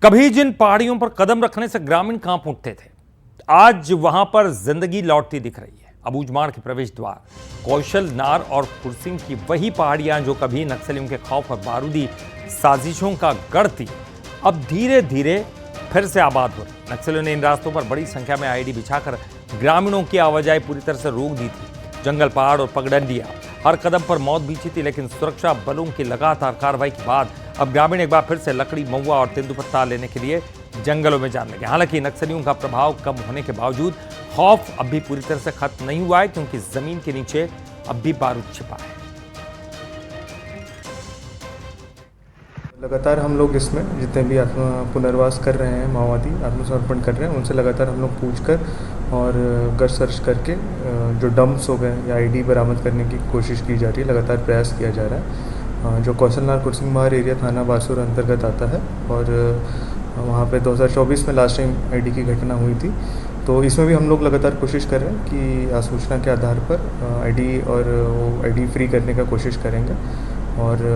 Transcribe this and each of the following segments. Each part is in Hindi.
कभी जिन पहाड़ियों पर कदम रखने से ग्रामीण कांप उठते थे, आज वहां पर जिंदगी लौटती दिख रही है। अबूझमाड़ के प्रवेश द्वार कौशल नार और फुरसिंग की वही पहाड़ियां जो कभी नक्सलियों के खौफ और बारूदी साजिशों का गढ़ थी, अब धीरे धीरे फिर से आबाद हो रही। नक्सलियों ने इन रास्तों पर बड़ी संख्या में आईडी बिछाकर ग्रामीणों की आवाजाही पूरी तरह से रोक दी थी। जंगल, पहाड़ और पगडंडियां हर कदम पर मौत बीती थी, लेकिन सुरक्षा बलों की लगातार कार्रवाई के बाद अब ग्रामीण एक बार फिर से लकड़ी, महुआ और तेंदुपत्ता लेने के लिए जंगलों में जाने लगे। हालांकि नक्सलियों का प्रभाव कम होने के बावजूद खौफ अब भी पूरी तरह से खत्म नहीं हुआ है, क्योंकि जमीन के नीचे अब भी बारूद छिपा है। लगातार हम लोग इसमें जितने भी पुनर्वास कर रहे हैं, माओवादी आत्मसमर्पण कर रहे हैं, उनसे लगातार हम लोग पूछकर और गश्त सर्च करके जो डंप्स हो गए या आईडी बरामद करने की कोशिश की जा रही है। लगातार प्रयास किया जा रहा है। जो कौशलनार कुरसिंगमार एरिया थाना बासुर अंतर्गत आता है और वहाँ पे 2024 में लास्ट टाइम आईडी की घटना हुई थी। तो इसमें भी हम लोग लगातार कोशिश कर रहे हैं कि सूचना के आधार पर आईडी और वो आईडी फ्री करने का कोशिश करेंगे। और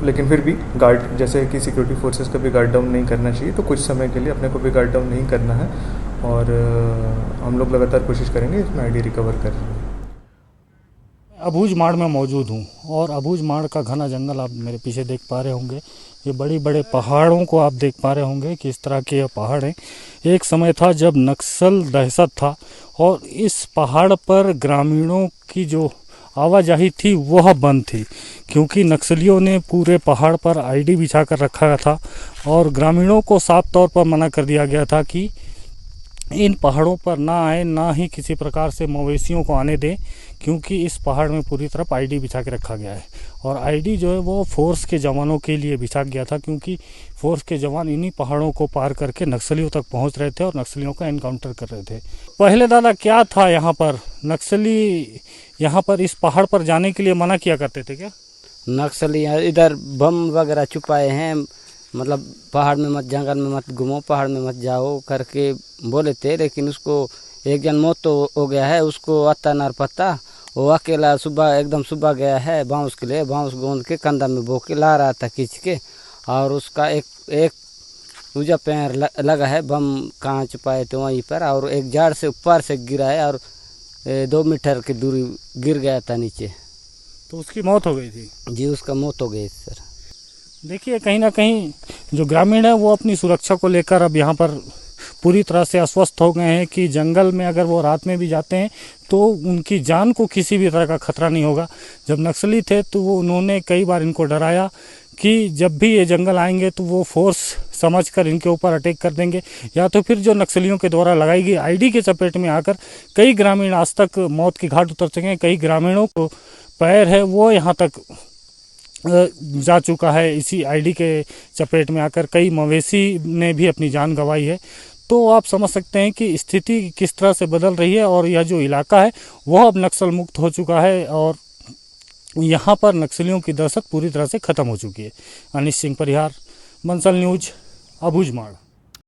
लेकिन फिर भी गार्ड, जैसे कि सिक्योरिटी फोर्सेस का भी गार्ड डाउन नहीं करना चाहिए, तो कुछ समय के लिए अपने को भी गार्ड डाउन नहीं करना है। और हम लोग लगातार कोशिश करेंगे इसमें आईडी रिकवर कर। अबूझमाड़ में मौजूद हूँ और अबूझमाड़ का घना जंगल आप मेरे पीछे देख पा रहे होंगे। ये बड़ी बड़े पहाड़ों को आप देख पा रहे होंगे कि इस तरह के ये पहाड़ हैं। एक समय था जब नक्सल दहशत था और इस पहाड़ पर ग्रामीणों की जो आवाजाही थी वह बंद थी, क्योंकि नक्सलियों ने पूरे पहाड़ पर आईडी बिछा कर रखा था और ग्रामीणों को साफ तौर पर मना कर दिया गया था कि इन पहाड़ों पर ना आए, ना ही किसी प्रकार से मवेशियों को आने दें, क्योंकि इस पहाड़ में पूरी तरफ आईडी बिछा के रखा गया है। और आईडी जो है वो फोर्स के जवानों के लिए बिछा गया था, क्योंकि फोर्स के जवान इन्हीं पहाड़ों को पार करके नक्सलियों तक पहुंच रहे थे और नक्सलियों का एनकाउंटर कर रहे थे। पहले दादा क्या था यहाँ पर, नक्सली यहाँ पर इस पहाड़ पर जाने के लिए मना किया करते थे क्या? नक्सली इधर बम वगैरह छुपाए हैं, मतलब पहाड़ में मत, जंगल में मत घूमो, पहाड़ में मत जाओ करके बोले थे। लेकिन उसको एक जन मौत तो हो गया है, उसको अत्ता नार पत्ता, वो अकेला सुबह एकदम सुबह गया है बांस के लिए, बांस गोंद के कंधा में बो के ला रहा था खींच के, और उसका एक ऊंचा पैर लगा है, बम कहाँ छुपाए थे वहीं पर, और एक झाड़ से ऊपर से गिरा है और 2 मीटर की दूरी गिर गया था नीचे। तो उसकी मौत हो गई थी जी, उसका मौत हो गई सर। देखिए, कहीं ना कहीं जो ग्रामीण है वो अपनी सुरक्षा को लेकर अब यहाँ पर पूरी तरह से अस्वस्थ हो गए हैं कि जंगल में अगर वो रात में भी जाते हैं तो उनकी जान को किसी भी तरह का खतरा नहीं होगा। जब नक्सली थे तो वो उन्होंने कई बार इनको डराया कि जब भी ये जंगल आएंगे तो वो फोर्स समझकर इनके ऊपर अटैक कर देंगे, या तो फिर जो नक्सलियों के द्वारा लगाई गई आईडी के चपेट में आकर कई ग्रामीण आज तक मौत की घाट उतर चुके हैं। कई ग्रामीणों को पैर है वो यहाँ तक जा चुका है इसी आईडी के चपेट में आकर। कई मवेशी ने भी अपनी जान गंवाई है। तो आप समझ सकते हैं कि स्थिति किस तरह से बदल रही है और यह जो इलाका है वह अब नक्सल मुक्त हो चुका है और यहाँ पर नक्सलियों की दहशत पूरी तरह से खत्म हो चुकी है। अनिश सिंह परिहार, बंसल न्यूज, अबूझमाड़।